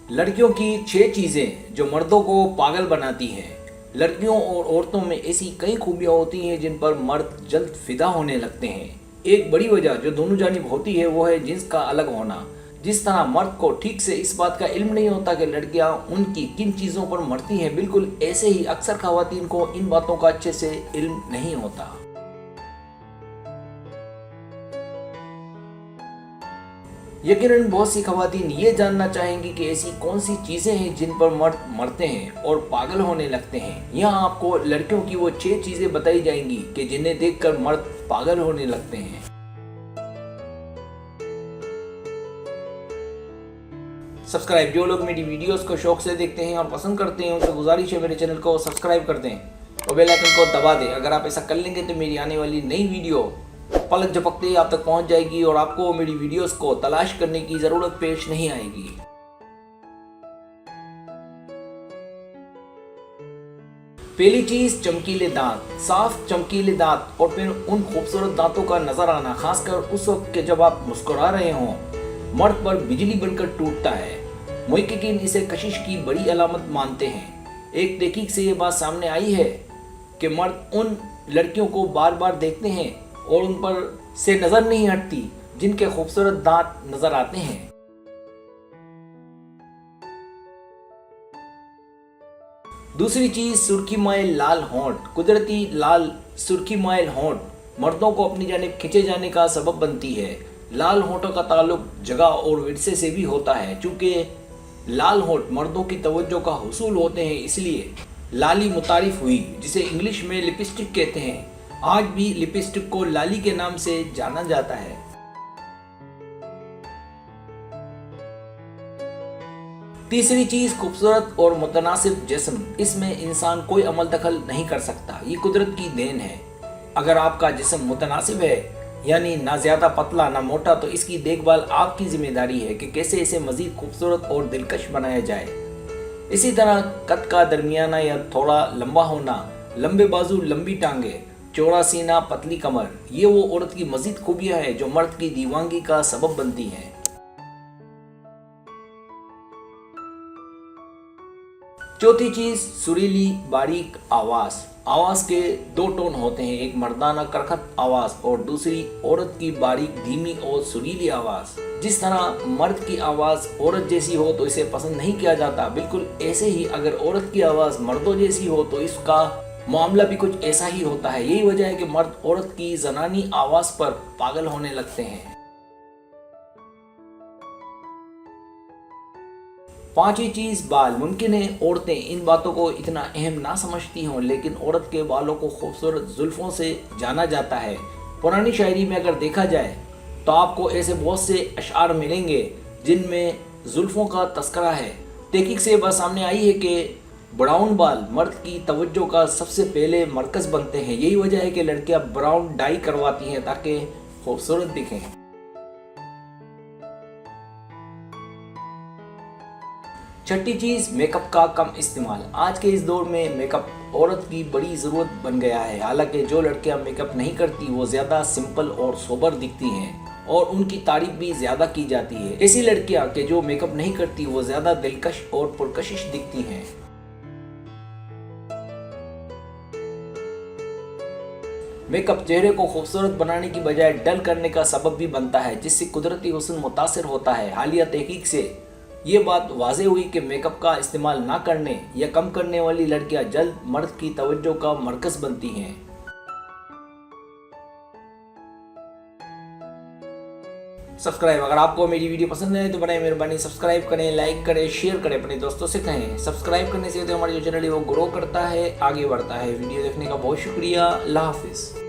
लड़कियों की 6 चीज़ें जो मर्दों को पागल बनाती हैं। लड़कियों और औरतों में ऐसी कई खूबियाँ होती हैं जिन पर मर्द जल्द फिदा होने लगते हैं। एक बड़ी वजह जो दोनों जानिब होती है वो है जिन्स का अलग होना। जिस तरह मर्द को ठीक से इस बात का इल्म नहीं होता कि लड़कियां उनकी किन चीज़ों पर मरती हैं, बिल्कुल ऐसे ही अक्सर ख़वातीन को इन बातों का अच्छे से इल्म नहीं होता। यकीनन बहुत सी खवातीन ये जानना चाहेंगी कि ऐसी कौन सी चीज़ें हैं जिन पर मर्द मरते हैं और पागल होने लगते हैं। यहाँ आपको लड़कियों की वो 6 चीज़ें बताई जाएंगी कि जिन्हें देखकर मर्द पागल होने लगते हैं। सब्सक्राइब, जो लोग मेरी वीडियोस को शौक से देखते हैं और पसंद करते हैं उनसे गुजारिश है मेरे चैनल को सब्सक्राइब कर दें और बेल आइकन को दबा दें। अगर आप ऐसा कर लेंगे तो मेरी आने वाली नई वीडियो पलक झपकते ही आप तक पहुंच जाएगी और आपको मेरी वीडियोस को तलाश करने की जरूरत पेश नहीं आएगी। पहली चीज, चमकीले दांत। साफ चमकीले दांत और फिर उन खूबसूरत दांतों का नजर आना, खासकर उस वक्त के जब आप मुस्कुरा रहे हों, मर्द पर बिजली बनकर टूटता है। मुहक्किकीन इसे कशिश की बड़ी अलामत मानते हैं। एक तहकीक से ये बात सामने आई है कि मर्द उन लड़कियों को बार बार देखते हैं और उन पर से नजर नहीं हटती जिनके खूबसूरत दांत नजर आते हैं। दूसरी चीज, सुर्खी माइल लाल होंठ। कुदरती लाल सुर्खी माइल होंठ मर्दों को अपनी जानिब खींचे जाने का सबब बनती है। लाल होंठों का ताल्लुक जगह और विरसे से भी होता है। चूंकि लाल होंठ मर्दों की तवज्जो का हुसूल होते हैं, इसलिए लाली मुतारिफ हुई, जिसे इंग्लिश में लिपस्टिक कहते हैं। आज भी लिपस्टिक को लाली के नाम से जाना जाता है। तीसरी चीज, खूबसूरत और मुतनासिब जिस्म। इसमें इंसान कोई अमल दखल नहीं कर सकता, ये कुदरत की देन है। अगर आपका जिस्म मुतनासिब है, यानी ना ज्यादा पतला ना मोटा, तो इसकी देखभाल आपकी जिम्मेदारी है कि कैसे इसे मजीद खूबसूरत और दिलकश बनाया जाए। इसी तरह कद का दरमियाना या थोड़ा लंबा होना, लंबे बाजू, लंबी टांगे, चौड़ा सीना, पतली कमर, ये वो औरत की मजीद खूबियां हैं जो मर्द की दीवानगी का सबब बनती हैं। चौथी चीज, सुरीली बारीक आवाज। आवाज के 2 टोन होते हैं, एक मर्दाना करखत आवाज और दूसरी औरत की बारीक धीमी और सुरीली आवाज। जिस तरह मर्द की आवाज औरत जैसी हो तो इसे पसंद नहीं किया जाता, बिल्कुल ऐसे ही अगर औरत की आवाज मर्दों जैसी हो तो इसका मामला भी कुछ ऐसा ही होता है। यही वजह है कि मर्द औरत की जनानी आवाज पर पागल होने लगते हैं। पांचवी चीज, बाल। मुमकिन है औरतें इन बातों को इतना अहम ना समझती हों, लेकिन औरत के बालों को खूबसूरत जुल्फों से जाना जाता है। पुरानी शायरी में अगर देखा जाए तो आपको ऐसे बहुत से अशआर मिलेंगे जिनमें जुल्फों का तस्करा है। तहकीक से बात सामने आई है कि ब्राउन बाल मर्द की तवज्जो का सबसे पहले मरकज बनते हैं। यही वजह है कि लड़कियां ब्राउन डाई करवाती हैं ताकि खूबसूरत दिखें। छठी चीज, मेकअप का कम इस्तेमाल। आज के इस दौर में मेकअप औरत की बड़ी ज़रूरत बन गया है। हालांकि जो लड़कियां मेकअप नहीं करती वो ज़्यादा सिंपल और सोबर दिखती हैं और उनकी तारीफ भी ज़्यादा की जाती है। ऐसी लड़कियां कि जो मेकअप नहीं करती वो ज़्यादा दिलकश और पुरकशिश दिखती हैं। मेकअप चेहरे को खूबसूरत बनाने की बजाय डल करने का सबब भी बनता है, जिससे कुदरती हुस्न मुतासिर होता है। हालिया तहकीक से ये बात वाज़ेह हुई कि मेकअप का इस्तेमाल ना करने या कम करने वाली लड़कियां जल्द मर्द की तवज्जो का मरकज बनती हैं। सब्सक्राइब, अगर आपको मेरी वीडियो पसंद है तो बड़े मेहरबानी सब्सक्राइब करें, लाइक करें, शेयर करें, अपने दोस्तों से कहें। सब्सक्राइब करने से तो हमारी जो चैनल है वो ग्रो करता है, आगे बढ़ता है। वीडियो देखने का बहुत शुक्रिया। अल्लाह हाफिज़।